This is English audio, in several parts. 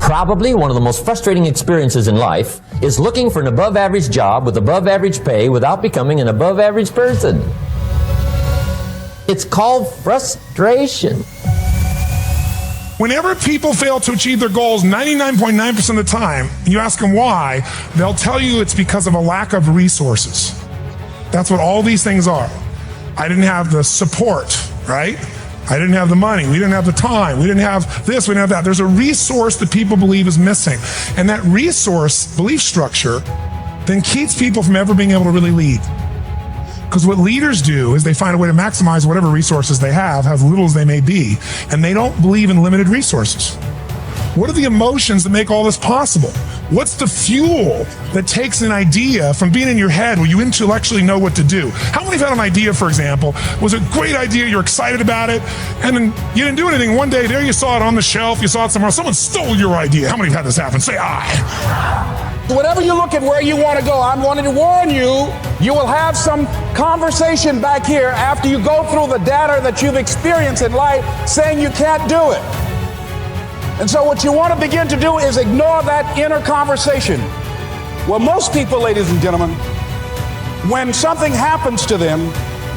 Probably one of the most frustrating experiences in life is looking for an above-average job with above-average pay without becoming an above-average person. It's called frustration. Whenever people fail to achieve their goals 99.9% of the time, you ask them why, they'll tell you it's because of a lack of resources. That's what all these things are. I didn't have the support, right? I didn't have the money. We didn't have the time. We didn't have this. We didn't have that. There's a resource that people believe is missing. And that resource belief structure then keeps people from ever being able to really lead. Because what leaders do is they find a way to maximize whatever resources they have, as little as they may be, and they don't believe in limited resources. What are the emotions that make all this possible? What's the fuel that takes an idea from being in your head where you intellectually know what to do? How many have had an idea, for example, was a great idea, you're excited about it, and then you didn't do anything. One day, there you saw it on the shelf, you saw it somewhere else, someone stole your idea. How many have had this happen? Say I. Whenever you look at where you want to go, I'm wanting to warn you, you will have some conversation back here after you go through the data that you've experienced in life saying you can't do it. And so what you want to begin to do is ignore that inner conversation. Well, most people, ladies and gentlemen, when something happens to them,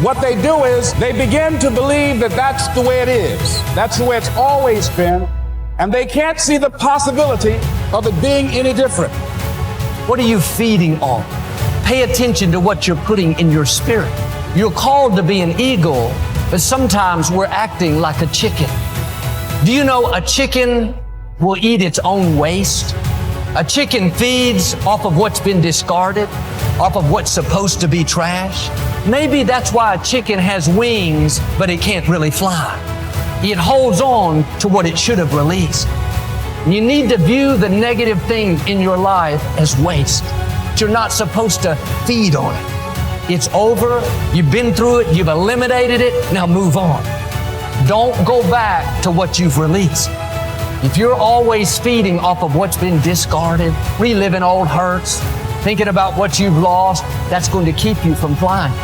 what they do is they begin to believe that that's the way it is. That's the way it's always been. And they can't see the possibility of it being any different. What are you feeding on? Pay attention to what you're putting in your spirit. You're called to be an eagle, but sometimes we're acting like a chicken. Do you know a chicken will eat its own waste? A chicken feeds off of what's been discarded, off of what's supposed to be trash. Maybe that's why a chicken has wings, but it can't really fly. It holds on to what it should have released. You need to view the negative things in your life as waste. You're not supposed to feed on it. It's over. You've been through it. You've eliminated it. Now move on. Don't go back to what you've released. If you're always feeding off of what's been discarded, reliving old hurts, thinking about what you've lost, that's going to keep you from flying.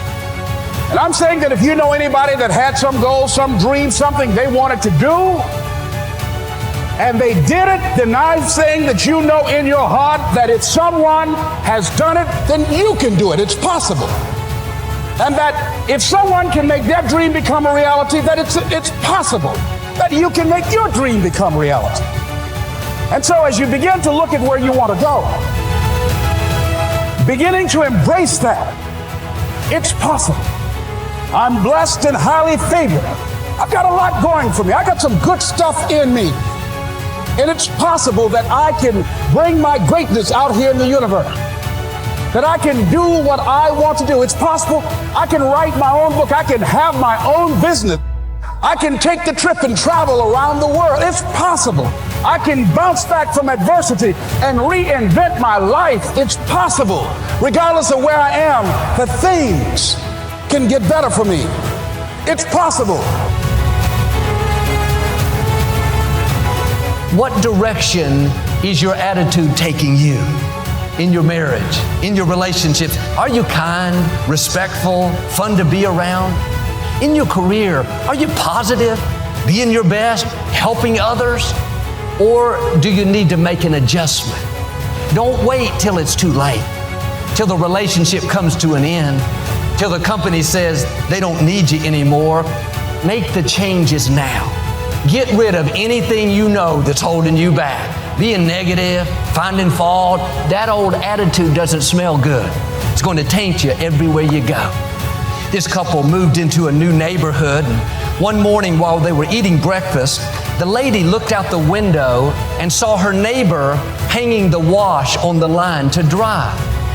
And I'm saying that if you know anybody that had some goal, some dream, something they wanted to do, and they did it, then I'm saying that you know in your heart that if someone has done it, then you can do it. It's possible. And that if someone can make their dream become a reality, that it's possible that you can make your dream become reality. And so as you begin to look at where you want to go, beginning to embrace that, it's possible. I'm blessed and highly favored. I've got a lot going for me. I got some good stuff in me. And it's possible that I can bring my greatness out here in the universe. That I can do what I want to do. It's possible I can write my own book. I can have my own business. I can take the trip and travel around the world. It's possible. I can bounce back from adversity and reinvent my life. It's possible. Regardless of where I am, the things can get better for me. It's possible. What direction is your attitude taking you? In your marriage, in your relationships? Are you kind, respectful, fun to be around? In your career, are you positive, being your best, helping others? Or do you need to make an adjustment? Don't wait till it's too late, till the relationship comes to an end, till the company says they don't need you anymore. Make the changes now. Get rid of anything you know that's holding you back. Being negative, finding fault, that old attitude doesn't smell good. It's going to taint you everywhere you go. This couple moved into a new neighborhood, and one morning while they were eating breakfast, the lady looked out the window and saw her neighbor hanging the wash on the line to dry.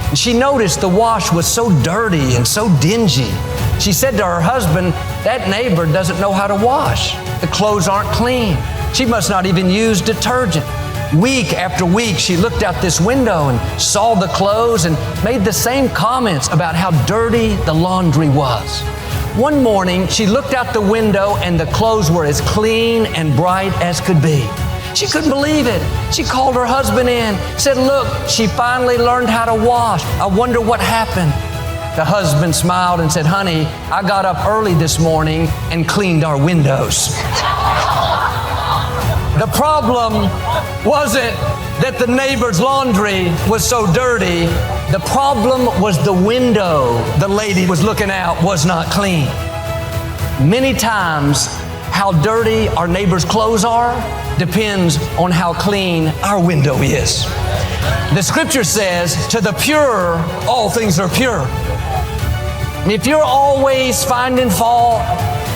And she noticed the wash was so dirty and so dingy. She said to her husband, "That neighbor doesn't know how to wash. The clothes aren't clean. She must not even use detergent." Week after week, she looked out this window and saw the clothes and made the same comments about how dirty the laundry was. One morning, she looked out the window and the clothes were as clean and bright as could be. She couldn't believe it. She called her husband in, said, "Look, she finally learned how to wash. I wonder what happened." The husband smiled and said, "Honey, I got up early this morning and cleaned our windows." The problem wasn't that the neighbor's laundry was so dirty. The problem was the window the lady was looking out was not clean. Many times, how dirty our neighbor's clothes are depends on how clean our window is. The scripture says, to the pure, all things are pure. If you're always finding fault,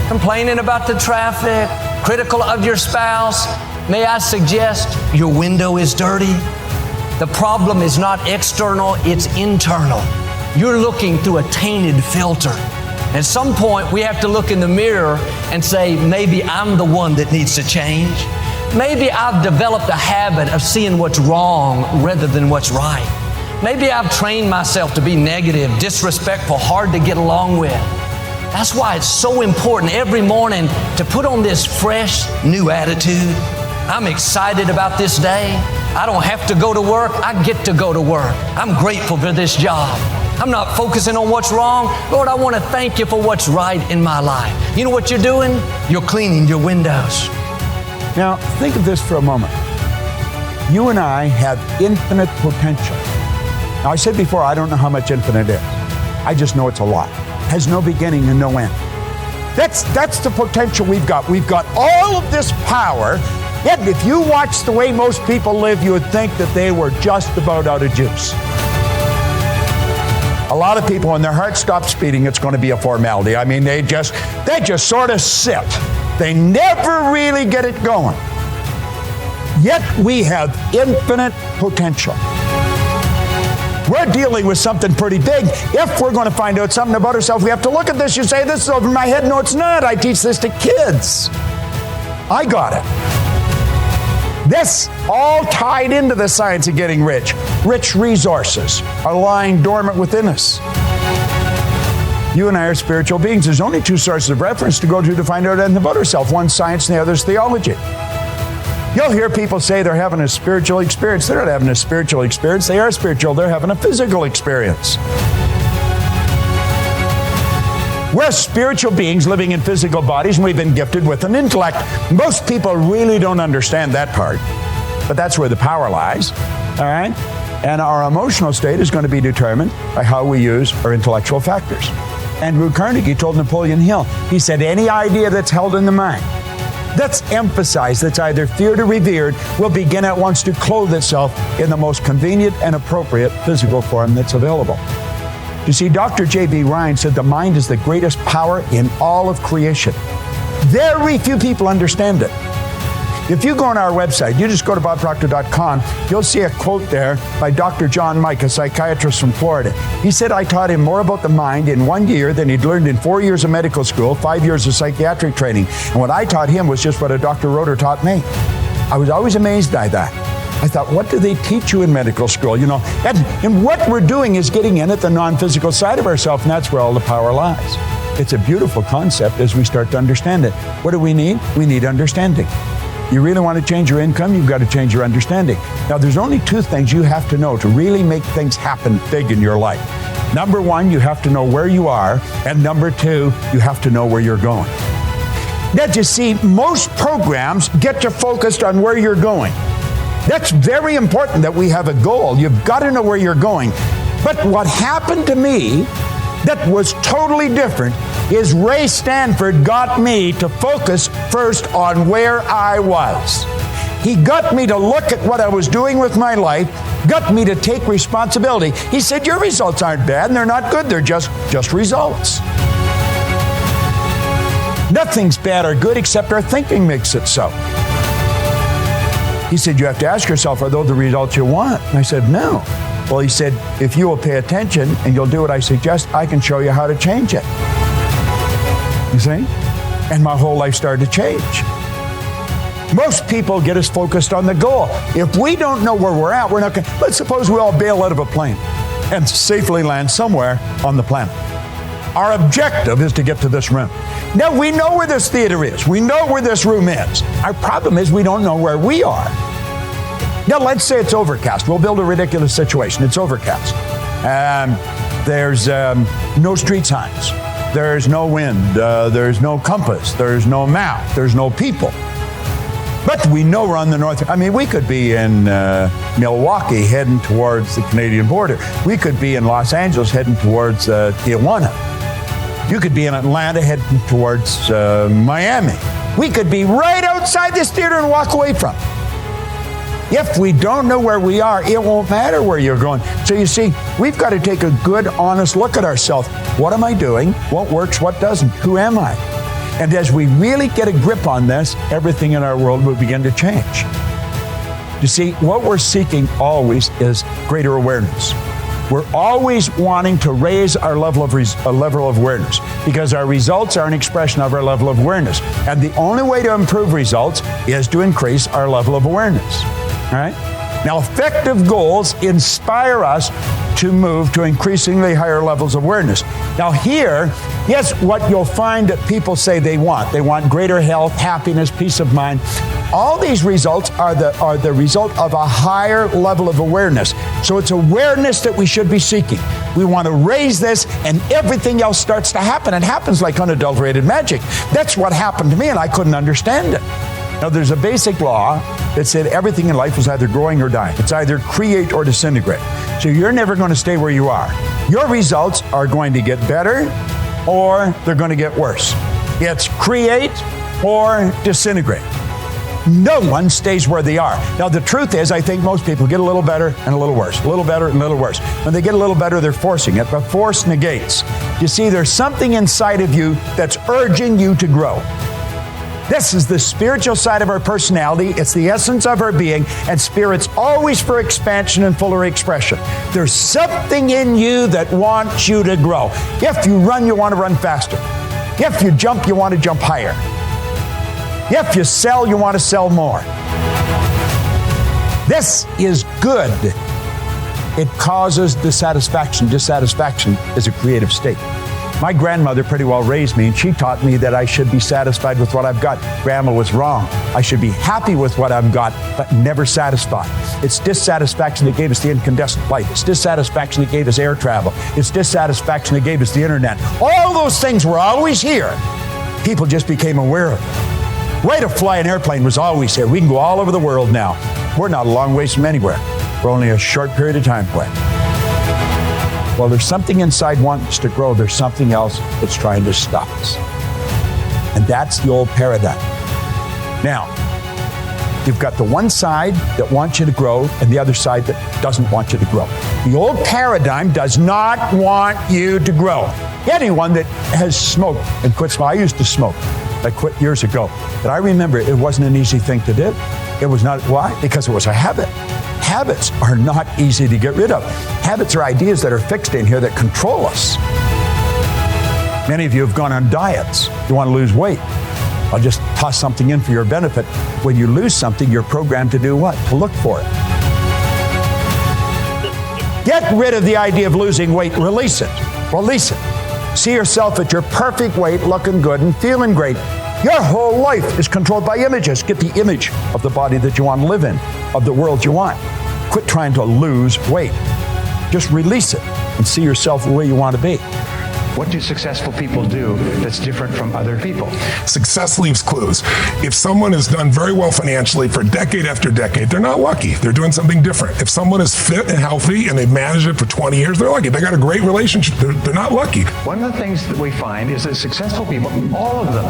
complaining about the traffic, critical of your spouse, may I suggest your window is dirty? The problem is not external, it's internal. You're looking through a tainted filter. At some point, we have to look in the mirror and say, maybe I'm the one that needs to change. Maybe I've developed a habit of seeing what's wrong rather than what's right. Maybe I've trained myself to be negative, disrespectful, hard to get along with. That's why it's so important every morning to put on this fresh, new attitude. I'm excited about this day. I don't have to go to work. I get to go to work. I'm grateful for this job. I'm not focusing on what's wrong. Lord, I want to thank you for what's right in my life. You know what you're doing? You're cleaning your windows. Now, think of this for a moment. You and I have infinite potential. Now, I said before, I don't know how much infinite is. I just know it's a lot. Has no beginning and no end. That's the potential we've got. We've got all of this power. Yet, if you watch the way most people live, you would think that they were just about out of juice. A lot of people, when their heart stops beating, it's going to be a formality. I mean, they just sort of sit. They never really get it going. Yet we have infinite potential. We're dealing with something pretty big. If we're going to find out something about ourselves, we have to look at this. You say, this is over my head. No, it's not. I teach this to kids. I got it. This all tied into the science of getting rich. Rich resources are lying dormant within us. You and I are spiritual beings. There's only two sources of reference to go to find out anything about ourselves. One's science and the other's theology. You'll hear people say they're having a spiritual experience. They're not having a spiritual experience. They are spiritual. They're having a physical experience. We're spiritual beings living in physical bodies, and we've been gifted with an intellect. Most people really don't understand that part, but that's where the power lies, all right? And our emotional state is going to be determined by how we use our intellectual factors. Andrew Carnegie told Napoleon Hill, he said, any idea that's held in the mind, that's emphasized, that's either feared or revered, will begin at once to clothe itself in the most convenient and appropriate physical form that's available. You see, Dr. J.B. Ryan said the mind is the greatest power in all of creation. Very few people understand it. If you go on our website, you just go to bobproctor.com, you'll see a quote there by Dr. John Mike, a psychiatrist from Florida. He said, I taught him more about the mind in 1 year than he'd learned in 4 years of medical school, 5 years of psychiatric training. And what I taught him was just what a Dr. Roeder taught me. I was always amazed by that. I thought, what do they teach you in medical school? You know, and what we're doing is getting in at the non-physical side of ourselves, and that's where all the power lies. It's a beautiful concept as we start to understand it. What do we need? We need understanding. You really want to change your income, you've got to change your understanding. Now, there's only two things you have to know to really make things happen big in your life. Number one, you have to know where you are, and number two, you have to know where you're going. Now, you see, most programs get you focused on where you're going. That's very important that we have a goal. You've got to know where you're going. But what happened to me that was totally different is Ray Stanford got me to focus first on where I was. He got me to look at what I was doing with my life, got me to take responsibility. He said, your results aren't bad and they're not good, they're just results. Nothing's bad or good except our thinking makes it so. He said, you have to ask yourself, are those the results you want? And I said, no. Well, he said, if you will pay attention and you'll do what I suggest, I can show you how to change it. You see? And my whole life started to change. Most people get us focused on the goal. If we don't know where we're at, we're not going to. Let's suppose we all bail out of a plane and safely land somewhere on the planet. Our objective is to get to this room. Now, we know where this theater is. We know where this room is. Our problem is we don't know where we are. Now, let's say it's overcast. We'll build a ridiculous situation. It's overcast. There's no street signs. There's no wind. There's no compass. There's no map. There's no people. But If we know we're on the north, I mean, we could be in Milwaukee heading towards the Canadian border. We could be in Los Angeles heading towards Tijuana. You could be in Atlanta heading towards Miami. We could be right outside this theater and walk away from. If we don't know where we are, it won't matter where you're going. So you see, we've got to take a good, honest look at ourselves. What am I doing? What works? What doesn't? Who am I? And as we really get a grip on this, everything in our world will begin to change. You see, what we're seeking always is greater awareness. We're always wanting to raise our level of awareness because our results are an expression of our level of awareness. And the only way to improve results is to increase our level of awareness. All right? Now, effective goals inspire us to move to increasingly higher levels of awareness. Now here, yes, what you'll find that people say they want greater health, happiness, peace of mind. All these results are the result of a higher level of awareness. So it's awareness that we should be seeking. We want to raise this and everything else starts to happen. It happens like unadulterated magic. That's what happened to me and I couldn't understand it. Now, there's a basic law that said everything in life is either growing or dying. It's either create or disintegrate. So you're never going to stay where you are. Your results are going to get better or they're going to get worse. It's create or disintegrate. No one stays where they are. Now, the truth is, I think most people get a little better and a little worse, a little better and a little worse. When they get a little better, they're forcing it, but force negates. You see, there's something inside of you that's urging you to grow. This is the spiritual side of our personality. It's the essence of our being, and spirit's always for expansion and fuller expression. There's something in you that wants you to grow. If you run, you want to run faster. If you jump, you want to jump higher. If you sell, you want to sell more. This is good. It causes dissatisfaction. Dissatisfaction is a creative state. My grandmother pretty well raised me, and she taught me that I should be satisfied with what I've got. Grandma was wrong. I should be happy with what I've got, but never satisfied. It's dissatisfaction that gave us the incandescent light. It's dissatisfaction that gave us air travel. It's dissatisfaction that gave us the internet. All those things were always here. People just became aware of them. Way to fly an airplane was always here. We can go all over the world now. We're not a long ways from anywhere. We're only a short period of time away. Well, there's something inside wanting us to grow. There's something else that's trying to stop us. And that's the old paradigm. Now, you've got the one side that wants you to grow and the other side that doesn't want you to grow. The old paradigm does not want you to grow. Anyone that has smoked and quit smoking, I used to smoke. I quit years ago. But I remember it wasn't an easy thing to do. It was not. Why? Because it was a habit. Habits are not easy to get rid of. Habits are ideas that are fixed in here that control us. Many of you have gone on diets. You want to lose weight. I'll just toss something in for your benefit. When you lose something, you're programmed to do what? To look for it. Get rid of the idea of losing weight. Release it. Release it. See yourself at your perfect weight, looking good and feeling great. Your whole life is controlled by images. Get the image of the body that you want to live in, of the world you want. Quit trying to lose weight. Just release it and see yourself where you want to be. What do successful people do that's different from other people? Success leaves clues. If someone has done very well financially for decade after decade, they're not lucky. They're doing something different. If someone is fit and healthy and they've managed it for 20 years, they're lucky. They got a great relationship. They're not lucky. One of the things that we find is that successful people, all of them,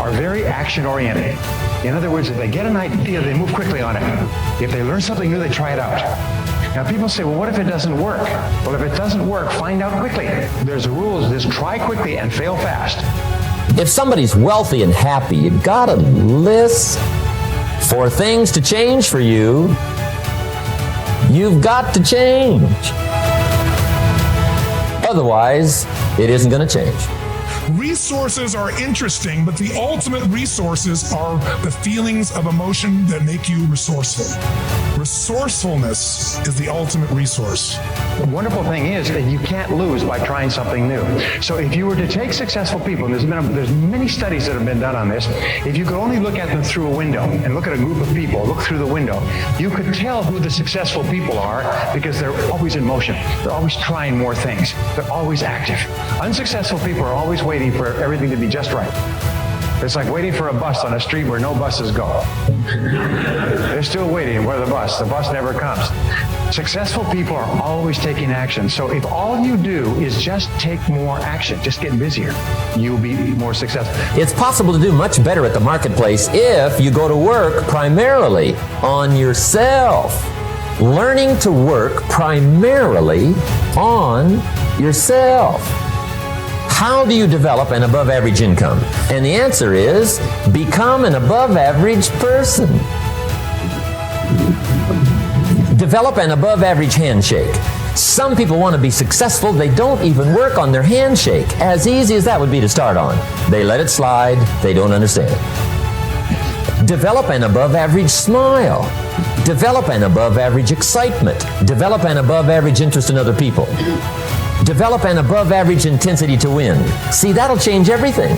are very action-oriented. In other words, if they get an idea, they move quickly on it. If they learn something new, they try it out. Now people say, well, what if it doesn't work? Well, if it doesn't work, find out quickly. There's a rule, is this: try quickly and fail fast. If somebody's wealthy and happy, you got a list for things to change for you. You've got to change. Otherwise, it isn't going to change. Resources are interesting, but the ultimate resources are the feelings of emotion that make you resourceful. Resourcefulness is the ultimate resource. The wonderful thing is that you can't lose by trying something new. So if you were to take successful people, and there's many studies that have been done on this, if you could only look at them through a window and look at a group of people, look through the window, you could tell who the successful people are because they're always in motion. They're always trying more things. They're always active. Unsuccessful people are always waiting for everything to be just right. It's like waiting for a bus on a street where no buses go. They're still waiting. Where the bus? The bus never comes. Successful people are always taking action. So if all you do is just take more action, just get busier, you'll be more successful. It's possible to do much better at the marketplace if you go to work primarily on yourself. Learning to work primarily on yourself. How do you develop an above average income? And the answer is become an above average person. Develop an above average handshake. Some people want to be successful, they don't even work on their handshake. As easy as that would be to start on. They let it slide, they don't understand it. Develop an above average smile. Develop an above average excitement. Develop an above average interest in other people. Develop an above average intensity to win. See, that'll change everything.